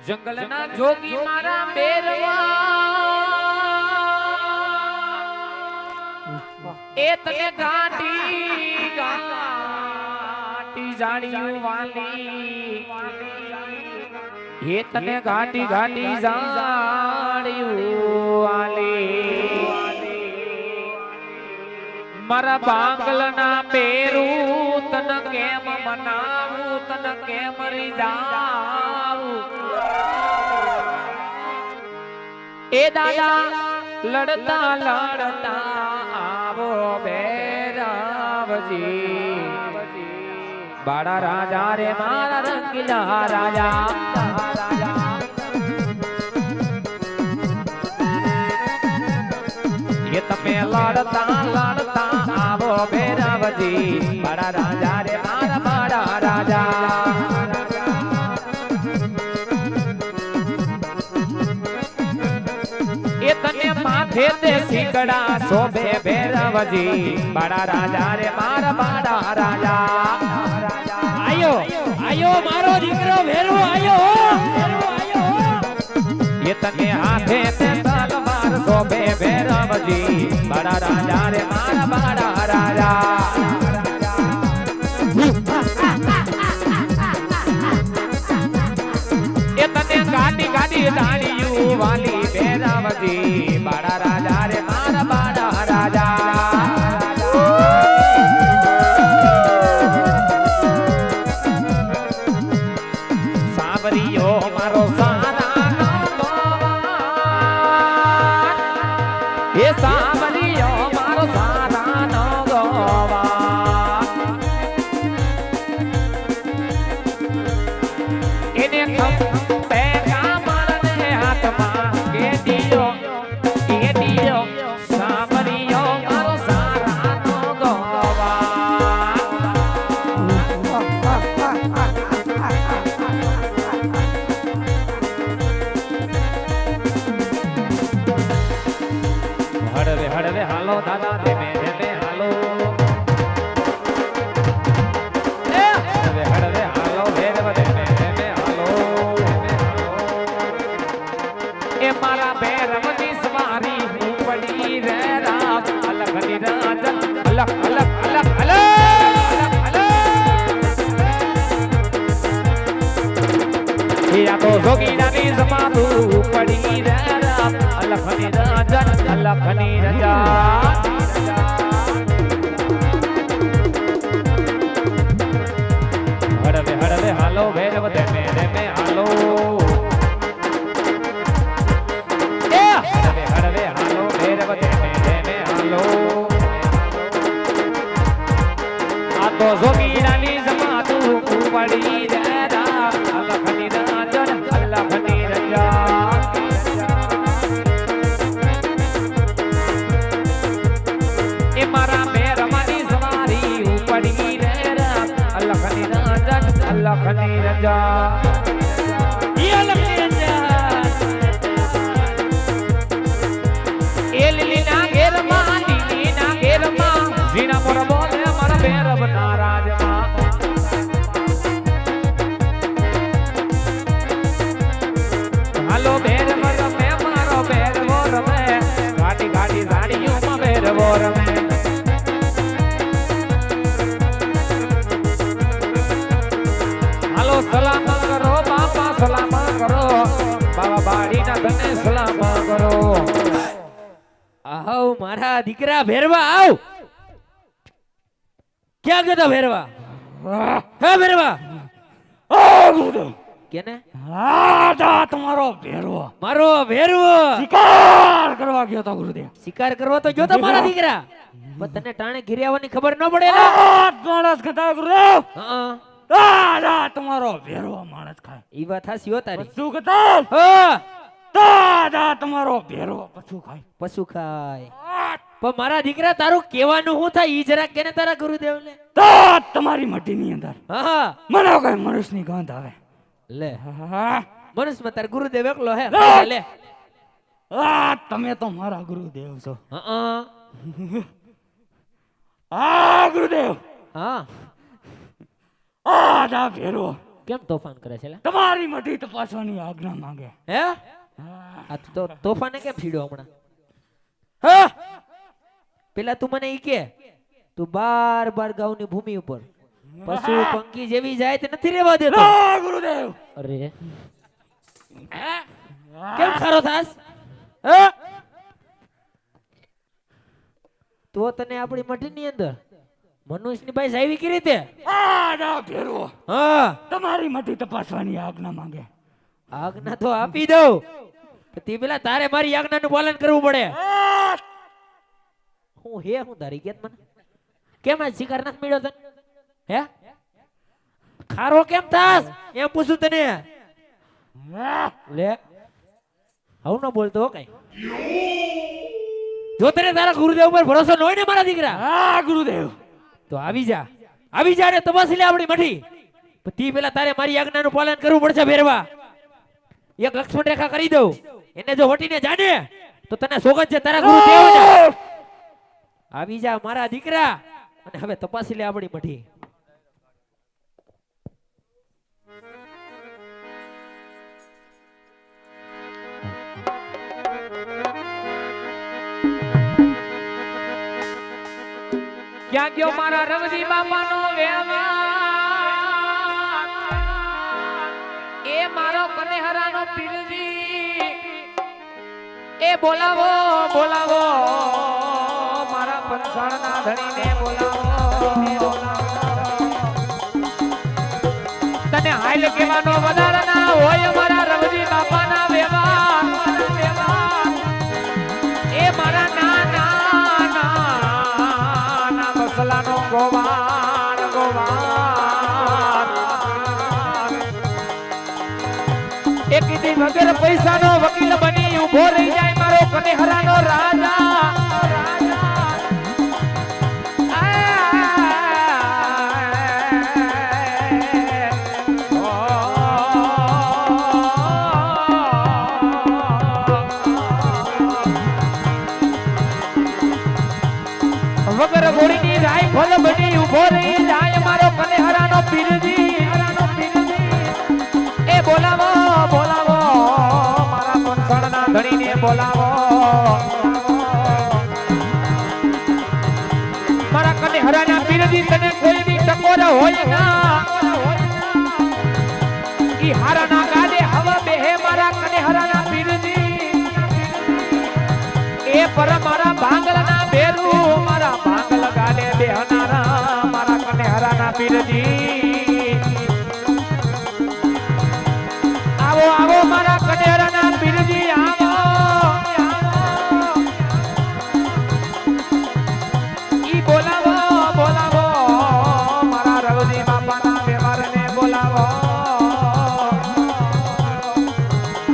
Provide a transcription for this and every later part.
જંગલના જોગી મારા બેરવા એ તને ગાંઠી ગાંઠી જાણ્યું વાલી એ તને ગાંઠી ગાંઠી જાણ્યું વાલી મારા બાંગલના પેરું તન કેમ મનાવું તન કેમ રીઝાવું એ દાદા લડતા લડતા આવો બેરાવજી બાળા રાજા રે મારા રંગીલા રાજા ये तमे लड़ता लड़ता आवो बेरावजी बड़ा राजा रे मारा बड़ा राजा ये तने माथे ते सिकड़ा शोभे बेरावजी बड़ा राजा रे मारा बड़ा राजा आयो आयो मारो दीकरो भेरो आयो ये तने हाथे ते तलवार शोभे भैरवजी बड़ा राजा रे मारा बड़ा राजा ये तने गाड़ी गाड़ी दाड़ियों वाली भैरवजी बड़ा राजा रे मारा बड़ा राजा सावरियो मारो ये सावरियो मारो सारा नो गोवा इने खंपे का मरने आत्मा के दियो सावरियो मारो सारा नो गोवा हड़वे हालो दादा देवे देवे हालो हड़वे हालो देवे देवे देवे हालो ए मारा बैरवनी सवारी पड़ी रे राम अलग निराजन अलग अलग अलग अलग या तो जोगी रानी समाधु पड़ी रे राम अलग निराजन अलग निरजा हड़वे हड़वे हालो भैरव देवे देवे हालो हड़वे हड़वे हालो भैरव देवे देवे हालो आ तो जोगी रानी समाधु पड़ी रे राम अलग निराजन अलग निरजा मारा मेरवानी सवारी उपड़ी रे राम अलग निरंजन अलग निरंजा ये अलग निरंजन ए लीला घेरमा लीला घेरमा जीना मोर बोले मारा भैरव नाराज मां हालो भैरव रमे मारो भैरव रमे गाड़ी गाड़ी गाड़ियों में भैरव रमे सलाम करो बापा सलाम करो बाबा बाड़ी ना तने सलाम करो आओ मारा दीकरा भैरवा आओ क्या कहता भैरवा है भैरवा ओ गुरुदेव केने राजा तुम्हारो भैरवा मारो भैरवा शिकार करवा गयो तो गुरुदेव शिकार करवा तो जो तो मारा दीकरा पर तने टाणे घिरियावानी खबर न पड़े ना मानस कहता गुरुदेव हां दादा तुम्हारो भेरवा मानस खाए ई बात हासी हो तारी पशु कता हां दादा तुम्हारो भेरवा पशु खाए पर मारा दीकरा तारो केवानु હું થાય ઈ જરા કેને તારા ગુરુદેવ ને તો તમારી મટીની અંદર હા મને કઈ મનુષ્યની ગંધ આવે લે હા મનુષ્ય માં તાર ગુરુદેવ એકલો હે લે આ તમે તો મારા ગુરુદેવ છો હા આ ગુરુદેવ હા આજા ભેરો કેમ તોફાન કરે છે લે? તમારી મઢી તપાસવાની આજ્ઞા માંગે. હે હા. આ તો તોફાને કેમ છીડ્યો હમણાં? હા પેલા તું મને ઈ કે તું બાર ગાઉની ભૂમિ ઉપર પશુ પંખી જેવી જાય તે નથી રહેવા દેતો. ના ગુરુદેવ. અરે કેમ ખારો થાસ? હે તો તને આપણી મઢીની અંદર મનુષ્યની ભાઈ સાવી કે રીતે? આ ભેરવો હા તમારી મઢી તપાસવાની આજ્ઞા માંગે. આજ્ઞા તો આપી દઉં તે પેલા તારે મારી આજ્ઞાનું પાલન કરવું પડે. હું તારી કેત મને કેમ આ શિકાર નથી મળ્યો તને? હે ખારો કેમ થાસ એમ પૂછું તને. લે આવું ન બોલતો હો કઈ. જો તને તારા ગુરુદેવ ઉપર ભરોસો ન હોય ને મારા દીકરા, હા ગુરુદેવ, તો આવી જા ને તપાસી લે આપણી મઠી. તી પેલા તારે મારી આજ્ઞાનું પાલન કરવું પડશે ભેરવા. એક લક્ષ્મણ રેખા કરી દઉં, એને જો વટીને જાને તો તને સોગંદ છે તારા ગુરુદેવ. આવી જા મારા દીકરા અને હવે તપાસી લે આપણી મઠી. ક્યાં ગયો મારા રવજી બાપાનો વ્યવહાર? એ મારો કનેહરાનો પીરજી, એ બોલાવો બોલાવો મારા પંચાળના ધણીને બોલાવો. તને હાલ કહેવાનો વધારે ના હોય મારા રવજી બાપાના વ્યવહાર. એ મારા નાના મસલાનો ગોવાન ગોવાન, એક દી વગર પૈસાનો વકીલ બની ઉભો રહી જાય મારો કનેહરાનો રાજા. વગર ગોળીની રાય ફળ બની ઉભો રહી જાય મારો કનેહરાનો પીરજી. એ બોલાવો બોલાવો મારા પંચણના ધણીને બોલાવો. મારા કનેહરાના પીરજી તને કોઈ બી ટકોર હોય ના, ઈ હારાના ગાડે હવા બેહે મારા કનેહરાના પીરજી. એ પર મારા ભાંગલના બેરું મારા ભાંગલ ગાડે બેહનારા મારા કનેહરાના પીરજી. આવો આવો મારા કનેહરાના પીરજી આવો. ઈ બોલાવો બોલાવો મારા રવજી બાપાના વ્યવહારને બોલાવો.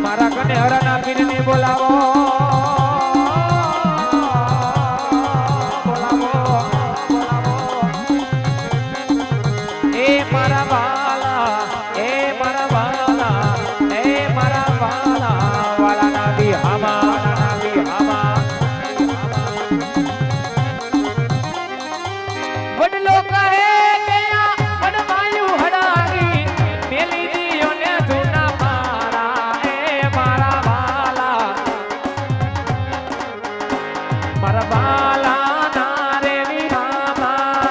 મારા કનેહરાના પીરને બોલાવો. વડલો કહે ગયા વડવાયું હડાવી મેલી દીઓને જૂના મારા. એ મારા વાલા ના રે વિરામા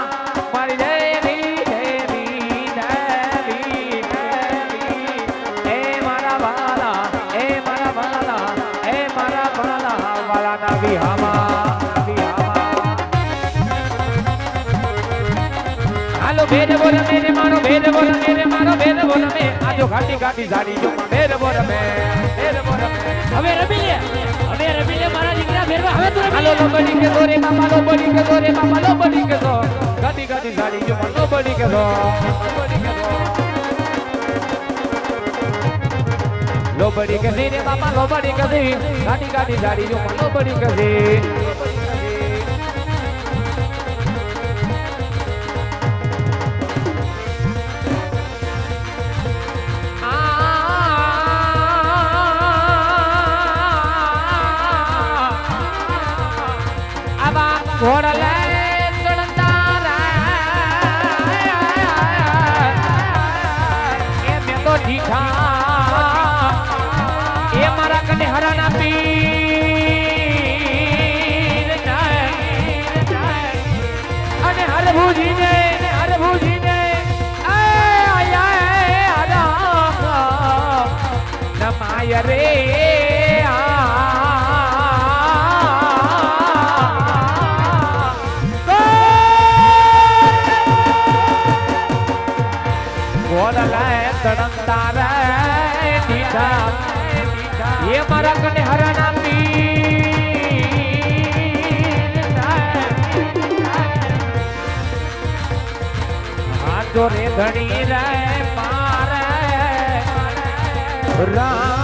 મારી દેવી દેવી દેવી દેવી. એ મારા વાલા એ મારા વાલા એ મારા વાલા વાલાના વિહામા. હાલો ભેદ બોલ મેરે મારો ભેદ બોલ મેરે મારો ભેદ બોલ મે આજો ઘાટી ઘાટી ઝાડી જો ભેદ બોલ મે ભેદ બોલ મે. હવે રમી લે મારા દીકરા ભેરવા. હવે તું હાલો લોબડી કે દોરે બાપા લોબડી કે દોરે બાપા લોબડી કે દો ઘાટી ઘાટી ઝાડી જો લોબડી કે દો લોબડી કે રે બાપા લોબડી કે દે ઘાટી ઘાટી ઝાડી જો લોબડી કે દે. ઘોડલે ચડતા એ હર ભુજી જય હર ભુજી જય નમાય રે તડંતા રે દીધા એ મારા કને હરના પીર હાથો રે ધણી રે મારે રામ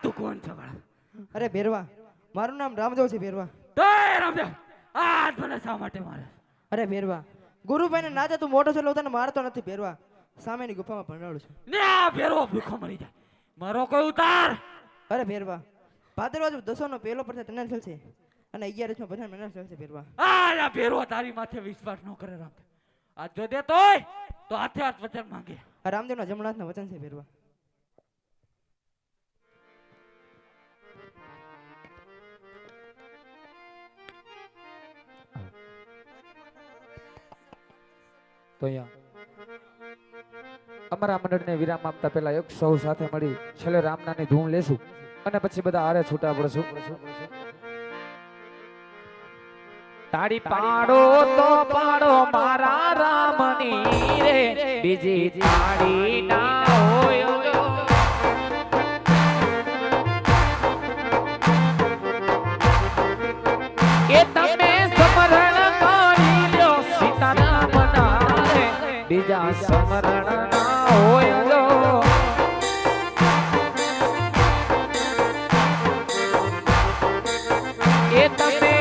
તું કોણ છે બાળક? અરે ભેરવા, મારું નામ રામદેવ છે ભેરવા. તો રામદેવ આજ મને શા માટે મારે? અરે ભેરવા, ગુરુભાઈને નાતે તું મોટો છે તને મારતો નથી ભેરવા. સામેની ગુફામાં ભણાવું છું. ને આ ભેરવો ભૂખો મરી જાય. મારો કોઈ ઉતાર. અરે ભેરવા, ભાદરવા 10 નો પહેલો પ્રસાદ તને થશે અને 11 નો પ્રસાદ મને થશે ભેરવા. આ ભેરવો તારી માથે વિશ્વાસ ન કરે રામદેવ. આ જો દે તોય તો હાથે હાથ વચન માંગે. આ રામદેવના જમણાથના વચન છે ભેરવા. તો અહીંયા અમારા મંડળને વિરામ આપતા પહેલા એક સૌ સાથે મળી છેલ્લે રામનાની ધૂન લેશું અને પછી બધા આરે છૂટા પડશું. તાળી પાડો તો પાડો મારા રામની રે બીજી તાળી ના હોય એ તમે સમરણ કરી લ્યો સીતારામ ના રે બીજા સમરણ ના હોય લો એ તમે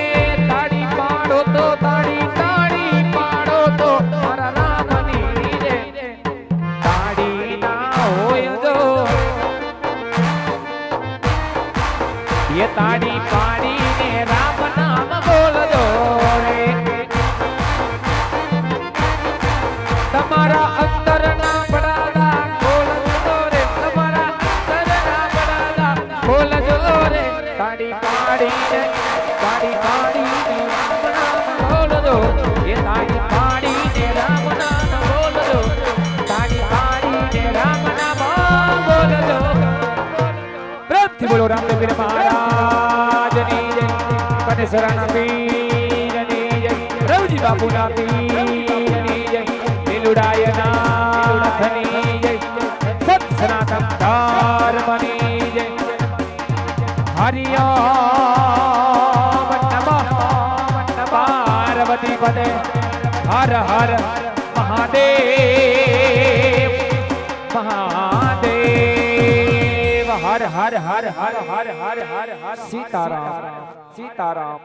તાળી પાડો તો તાળી પાડો તો મારા રામની રે તાળી ના હોય જો એ તાળી પાડીને રામ નામ બોલજો રે તમારા અંતર ના પડાલા ખોલજો રે તમારા અંતર ના પડાલા ખોલજો રે તાળી પાડીને રામ નામ બોલજો એ તાળી પાડીને રામ નામ બોલજો તાળી પાડીને રામ નામ બોલજો પ્રેમથી બોલો રામદેવ પીર મહારાજની જય કનેસરાના પીરની જય રવજી બાપુના પીરની જય લીલુડાયનાથની જય સત સનાતન ધર્મની જય હરિઓમ નમઃ પાર્વતી પદે હર હર મહાદેવ મહાદેવ હર હર હર હર હર હર હર હર સીતારામ સીતારામ